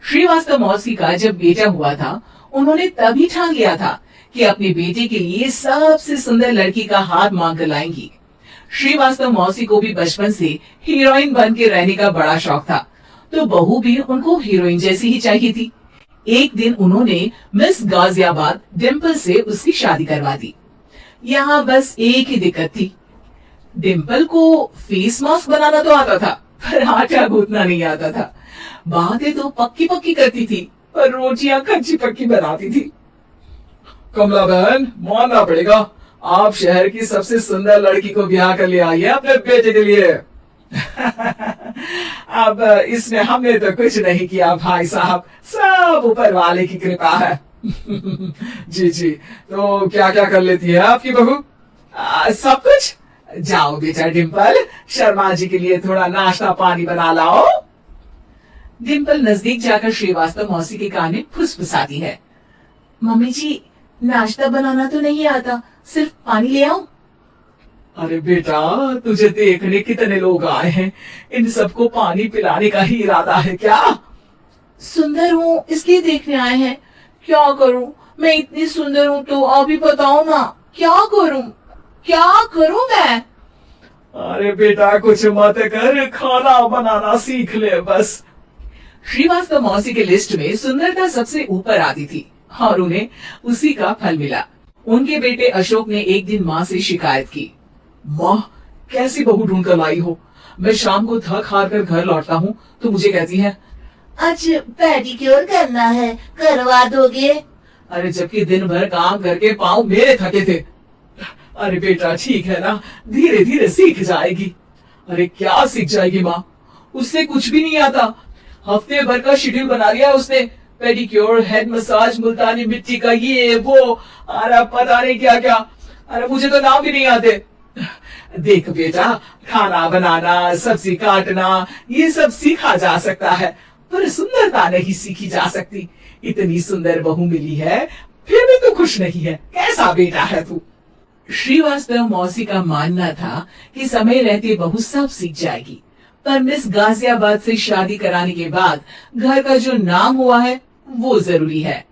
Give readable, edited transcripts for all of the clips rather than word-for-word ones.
श्रीवास्तव मौसी का जब बेटा हुआ था, उन्होंने तभी ठान लिया था कि अपने बेटे के लिए सबसे सुंदर लड़की का हाथ मांग कर लाएंगी। श्रीवास्तव मौसी को भी बचपन से हीरोइन बन के रहने का बड़ा शौक था, तो बहू भी उनको हीरोइन जैसी ही चाहिए थी। एक दिन उन्होंने मिस गाजियाबाद डिम्पल से उसकी शादी करवा दी। यहाँ बस एक ही दिक्कत थी, डिम्पल को फेस मास्क बनाना तो आता था, पर आटा गूंथना नहीं आता था। बातें तो पक्की पक्की करती थी, पर रोटियां कच्ची पक्की बनाती थी। कमला बहन, मानना पड़ेगा, आप शहर की सबसे सुंदर लड़की को ब्याह कर ले आई है अपने बेटे के लिए। अब इसमें हमने तो कुछ नहीं किया भाई साहब, सब ऊपर वाले की कृपा है। जी जी, तो क्या क्या कर लेती है आपकी बहू? सब कुछ। जाओ बेटा डिम्पल, शर्मा जी के लिए थोड़ा नाश्ता पानी बना लाओ। डिम्पल नजदीक जाकर श्रीवास्तव मौसी के कान में फुसफुसाती है। मम्मी जी, नाश्ता बनाना तो नहीं आता, सिर्फ पानी ले आओ। अरे बेटा, तुझे देखने कितने लोग आए हैं, इन सबको पानी पिलाने का ही इरादा है क्या? सुंदर हूँ इसलिए देखने आए हैं। क्या करूँ, मैं इतनी सुंदर हूँ तो अभी बताओ ना, क्या करूँ क्या करूँ मैं? अरे बेटा, कुछ मत कर, खाना बनाना सीख ले बस। श्रीवास्तव मौसी के लिस्ट में सुंदरता सबसे ऊपर आती थी और उन्हें उसी का फल मिला। उनके बेटे अशोक ने एक दिन माँ से शिकायत की। माँ, कैसी बहू ढूंढ कर लाई हो? मैं शाम को थक हार कर घर लौटता हूँ तो मुझे कहती है, आज पेडिक्योर करना है, करवा दोगे? अरे जबकि दिन भर काम करके पाँव मेरे थके थे। अरे बेटा ठीक है ना, धीरे धीरे सीख जाएगी। अरे क्या सीख जाएगी माँ, उससे कुछ भी नहीं आता। हफ्ते भर का शेड्यूल बना लिया उसने, पेडिक्योर, हेड मसाज, मुल्तानी मिट्टी का ये वो, अरे पता नहीं क्या क्या। अरे मुझे तो नाम भी नहीं आते। देख बेटा, खाना बनाना, सब्जी काटना, ये सब सीखा जा सकता है, पर सुंदरता नहीं सीखी जा सकती। इतनी सुंदर बहू मिली है, फिर भी तू खुश नहीं है, कैसा बेटा है तू? श्रीवास्तव मौसी का मानना था कि समय रहते बहू सब सीख जाएगी, पर मिस गाजियाबाद से शादी कराने के बाद घर का जो नाम हुआ है वो जरूरी है।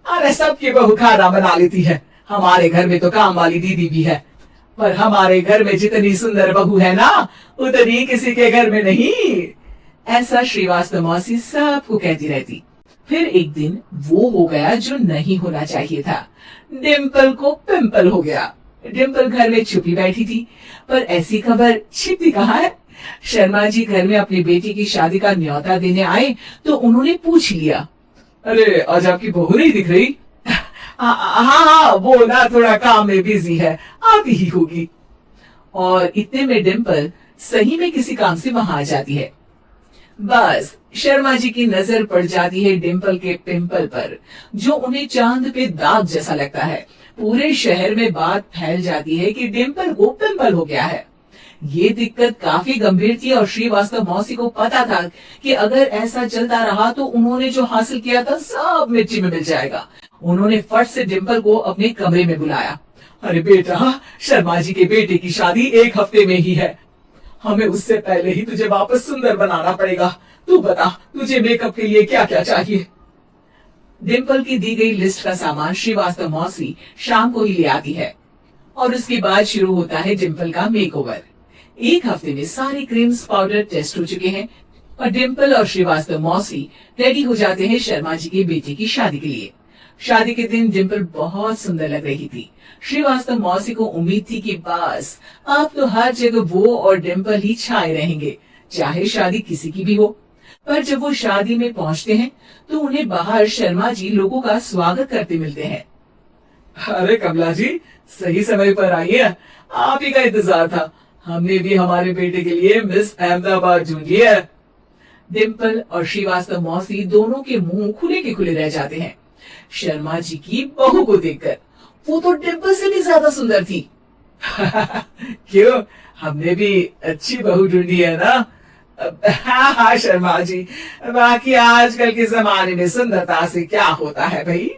अरे सबकी बहू खाना बना लेती है, हमारे घर में तो काम वाली दीदी भी है, पर हमारे घर में जितनी सुंदर बहू है ना, उतनी किसी के घर में नहीं। ऐसा श्रीवास्तव मौसी सबको कहती रहती। फिर एक दिन वो हो गया जो नहीं होना चाहिए था, डिम्पल को पिंपल हो गया। डिम्पल घर में छुपी बैठी थी, पर ऐसी खबर छिपती कहाँ है। शर्मा जी घर में अपनी बेटी की शादी का न्योता देने आए तो उन्होंने पूछ लिया, अरे आज आपकी बहू नहीं दिख रही? हाँ, वो ना थोड़ा काम में बिजी है, आती ही होगी। और इतने में डिम्पल सही में किसी काम से वहां आ जाती है। बस शर्मा जी की नजर पड़ जाती है डिम्पल के पिंपल पर, जो उन्हें चांद पे दाग जैसा लगता है। पूरे शहर में बात फैल जाती है कि डिम्पल को पिंपल हो गया है। ये दिक्कत काफी गंभीर थी और श्रीवास्तव मौसी को पता था कि अगर ऐसा चलता रहा तो उन्होंने जो हासिल किया था सब मिट्टी में मिल जाएगा। उन्होंने फट से डिम्पल को अपने कमरे में बुलाया। अरे बेटा, शर्मा जी के बेटे की शादी एक हफ्ते में ही है, हमें उससे पहले ही तुझे वापस सुंदर बनाना पड़ेगा। तू बता, तुझे मेकअप के लिए क्या क्या चाहिए? डिम्पल की दी गई लिस्ट का सामान श्रीवास्तव मौसी शाम को ही ले आती है और उसके बाद शुरू होता है डिम्पल का मेकओवर। एक हफ्ते में सारे क्रीम्स पाउडर टेस्ट हो चुके हैं और डिम्पल और श्रीवास्तव मौसी रेडी हो जाते हैं शर्मा जी के बेटे की शादी के लिए। शादी के दिन डिम्पल बहुत सुंदर लग रही थी। श्रीवास्तव मौसी को उम्मीद थी कि बस अब तो हर जगह वो और डिम्पल ही छाए रहेंगे, चाहे शादी किसी की भी हो। पर जब वो शादी में पहुंचते हैं तो उन्हें बाहर शर्मा जी लोगों का स्वागत करते मिलते हैं। अरे कमला जी, सही समय पर आई है, आप ही का इंतजार था। हमने भी हमारे बेटे के लिए मिस अहमदाबाद ढूंढी है। डिम्पल और श्रीवास्तव मौसी दोनों के मुंह खुले के खुले रह जाते हैं शर्मा जी की बहू को देखकर। वो तो डिम्पल से भी ज्यादा सुंदर थी। क्यों, हमने भी अच्छी बहू ढूंढी है ना? हाँ हाँ शर्मा जी, बाकी आजकल के जमाने में सुंदरता से क्या होता है भाई।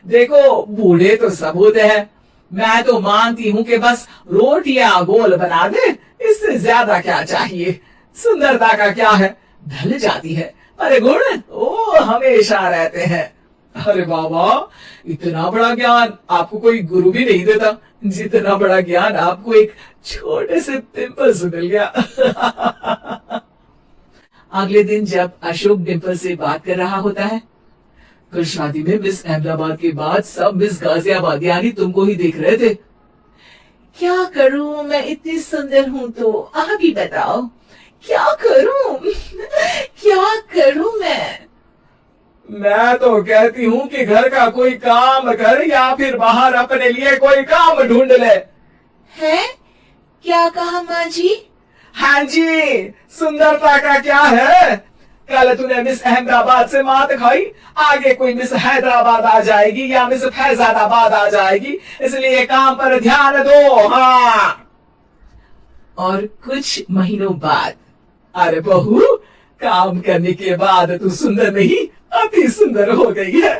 देखो, बूढ़े तो सब होते हैं, मैं तो मानती हूँ कि बस रोटियां गोल बना दे, इससे ज्यादा क्या चाहिए। सुंदरता का क्या है, ढल जाती है, पर गुण वो हमेशा रहते हैं। अरे बाबा, इतना बड़ा ज्ञान आपको कोई गुरु भी नहीं देता जितना बड़ा ज्ञान आपको एक छोटे से पिंपल से मिल गया। अगले दिन जब अशोक डिम्पल से बात कर रहा होता है, कल शादी में मिस अहमदाबाद के बाद सब मिस गाजियाबाद यानी तुमको ही देख रहे थे। क्या करूं, मैं इतनी सुंदर हूं तो आप ही बताओ क्या करूं? क्या करूं मैं तो कहती हूँ कि घर का कोई काम कर या फिर बाहर अपने लिए कोई काम ढूंढ ले। है? क्या कहा माँ जी? हाँ जी, सुंदरता का क्या है? कल तूने मिस अहमदाबाद से मात खाई, आगे कोई मिस हैदराबाद आ जाएगी या मिस फैजाबाद आ जाएगी, इसलिए काम पर ध्यान दो। हाँ। और कुछ महीनों बाद, अरे बहू, काम करने के बाद तू सुंदर नहीं, अति सुंदर हो गई है।